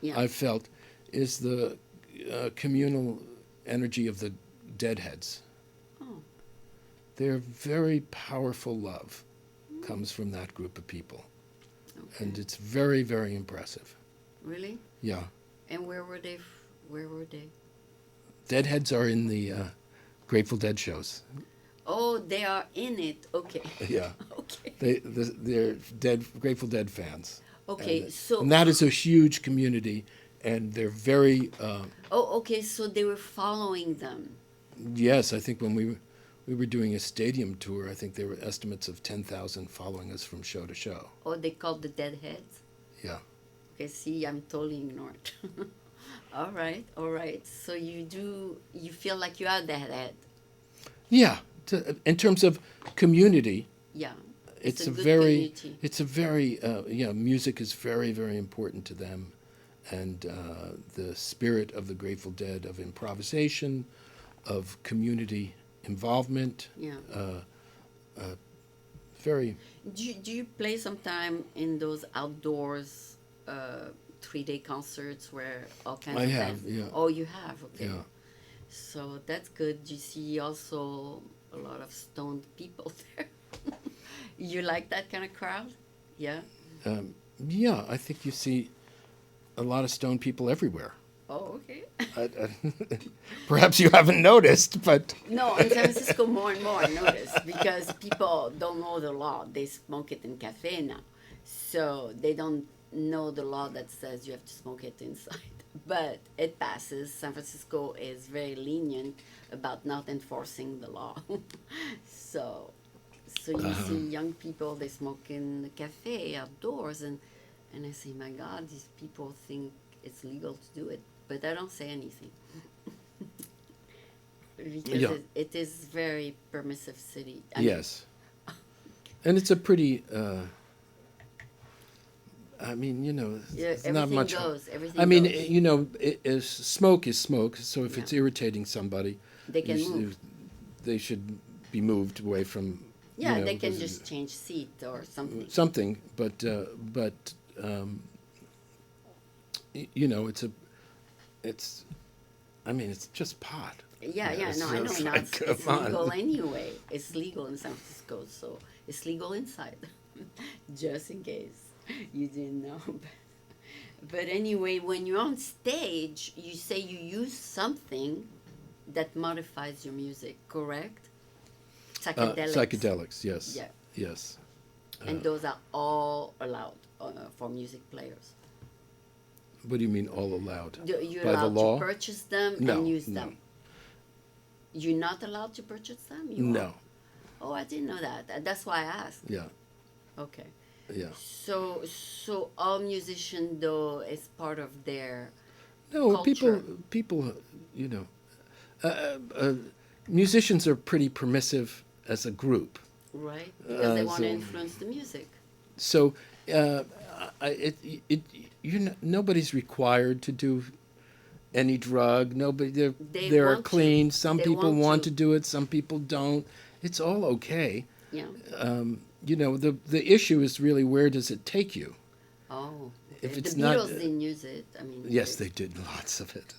Yeah. I've felt is the communal energy of the Deadheads. Oh. Their very powerful love comes from that group of people, Okay. and it's very, very impressive. Really? Yeah, And where were they? Where were they? Deadheads are in the Grateful Dead shows. Oh, they are in it. Okay. Yeah, Okay. they're Grateful Dead fans. Okay. So. And that is a huge community, and they're very. Oh, okay. So they were following them. Yes, I think when we were doing a stadium tour, I think there were estimates of 10,000 following us from show to show. Oh, they called the Deadheads. Yeah. Okay. See, I'm totally ignored. All right. All right. So you feel like you are Deadhead. Yeah, in terms of community, Yeah. it's a a good very, community. it's a very, music is very, very important to them, and the spirit of the Grateful Dead of improvisation, of community involvement, Yeah. very. Do you play sometime in those outdoors 3-day concerts where all kinds I of have, bands? yeah. Oh, you have. Okay. Yeah. So that's good. You see also a lot of stoned people there. You like that kind of crowd? Yeah. Yeah, I think you see a lot of stone people everywhere. Oh, okay. Perhaps you haven't noticed, but No, in San Francisco, more and more I notice because people don't know the law. They smoke it in cafe now, so they don't know the law that says you have to smoke it inside. But it passes. San Francisco is very lenient about not enforcing the law. so, So you see young people, they smoke in the cafe outdoors, and I say, my God, these people think it's legal to do it, but I don't say anything because Yeah. it is very permissive city. I mean, Yes. And it's a pretty. I mean, yeah, it's not everything much. goes, I everything mean, goes. smoke is smoke. So if Yeah, it's irritating somebody, they you, can s- move. they should be moved away from. Yeah, they can Because just change seat or something. something. But it's a. It's. I mean, it's just pot. Yeah, yeah, It's no, I know. just Now like, it's come legal on. anyway. It's legal in San Francisco, so it's legal inside. Just in case you didn't know. But anyway, when you're on stage, you say you use something that modifies your music, correct? Psychedelics. Psychedelics. Yes. Yeah, Yes. and those are all allowed for music players. What do you mean all allowed? You're By the allowed to law? purchase them No. and use No. them. You're not allowed to purchase them? You are? No. Oh, I didn't know that. That's why I asked. Yeah. Okay. Yeah. So all musician though is part of their No, culture, people, you know, musicians are pretty permissive as a group. right? Because they want to so, influence the music. so, nobody's required to do any drug. Nobody, They they're want to. clean. Some They people want want to. to do it. Some people don't. It's all okay. Yeah. The issue is really where does it take you? Oh, If okay. it's The not, Beatles didn't use it. I mean, yes, they did lots of it.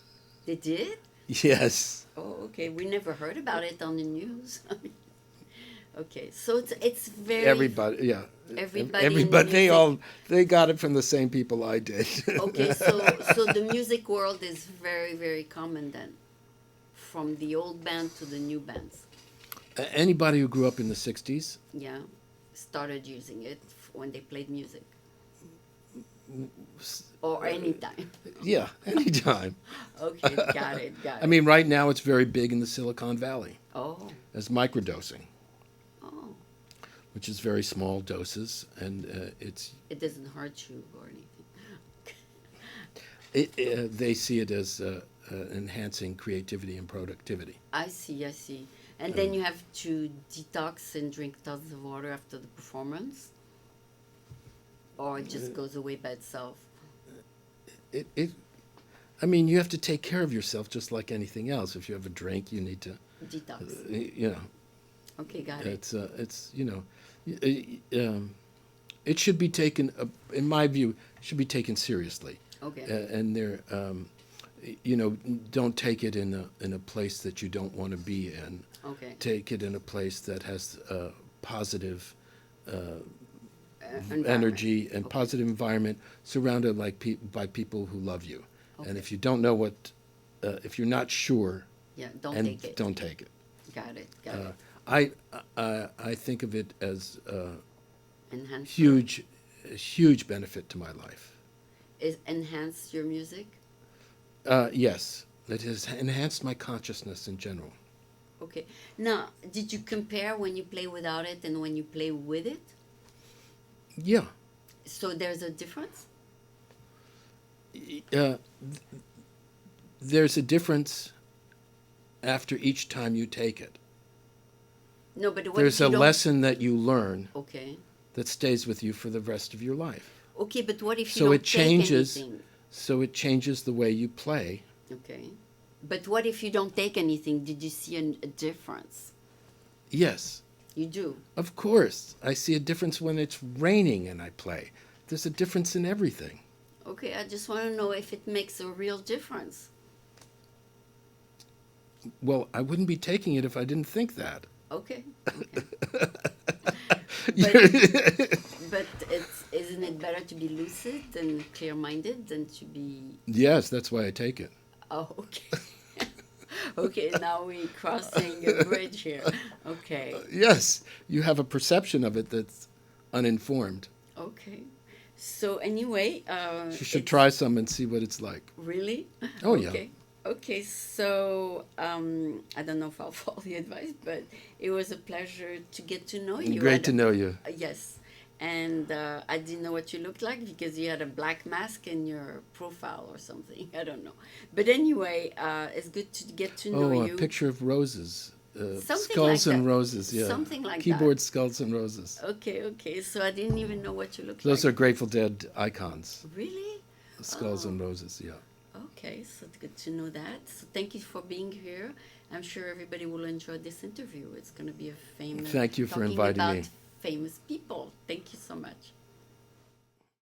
they did. Yes. Oh, okay. We never heard about it on the news. Okay, so it's very Everybody, yeah. everybody in the Everybody, music. they got it from the same people I did. Okay, so the music world is very very common then, from the old band to the new bands. Anybody who grew up in the 60s, Yeah, started using it when they played music or anytime. yeah, anytime. Okay, got it, got it. I mean, right now it's very big in the Silicon Valley Oh, as microdosing, oh, which is very small doses, and it doesn't hurt you or anything. they see it as enhancing creativity and productivity. I see, I see. And then you have to detox and drink tons of water after the performance, or it just goes away by itself. It I mean, you have to take care of yourself just like anything else. If you have a drink, you need to, Detox. you know, Okay, got it. it's it should be taken, in my view, should be taken seriously. Okay. And there, don't take it in a place that you don't want to be in. Okay. Take it in a place that has positive Environment. energy and Okay. positive environment, surrounded by people who love you. Okay. And if you don't know if you're not sure, Yeah, don't and take it. don't take it. Got it, got it. I think of it as Enhance a huge benefit to my life. enhance your music? Yes, it has enhanced my consciousness in general. Okay. Now, did you compare when you play without it and when you play with it? Yeah. So there's a difference? There's a difference after each time you take it. No, but what There's if a you don't... lesson that you learn Okay. that stays with you for the rest of your life. Okay, but what if you So don't it changes. take anything? So it changes the way you play. Okay. But what if you don't take anything? Did you see a difference? Yes, You do. of course. I see a difference when it's raining and I play. There's a difference in everything. Okay, I just want to know if it makes a real difference. Well, I wouldn't be taking it if I didn't think that. Okay. Okay. But But isn't it better to be lucid and clear-minded than to be... yes, that's why I take it. Oh, okay. Okay, now we're crossing a bridge here. Okay. Yes, you have a perception of it that's uninformed. Okay. So anyway, You should it's- try some and see what it's like. Really? Oh, yeah. Okay. Okay, so I don't know if I'll follow the advice, but it was a pleasure to get to know you. Great to know you. Yes, and I didn't know what you looked like because you had a black mask in your profile or something. I don't know, but anyway, it's good to get to know Oh, a you. picture of roses. Something like Skulls that. and roses, yeah. Something like that. Keyboard skulls and roses. Okay, okay. So I didn't even know what you looked Those like. are Grateful Dead icons. Really? Skulls Oh. and roses, yeah. Okay, so it's good to know that. So thank you for being here. I'm sure everybody will enjoy this interview. It's going to be a famous Thank you for talking inviting me. about famous people. Thank you so much.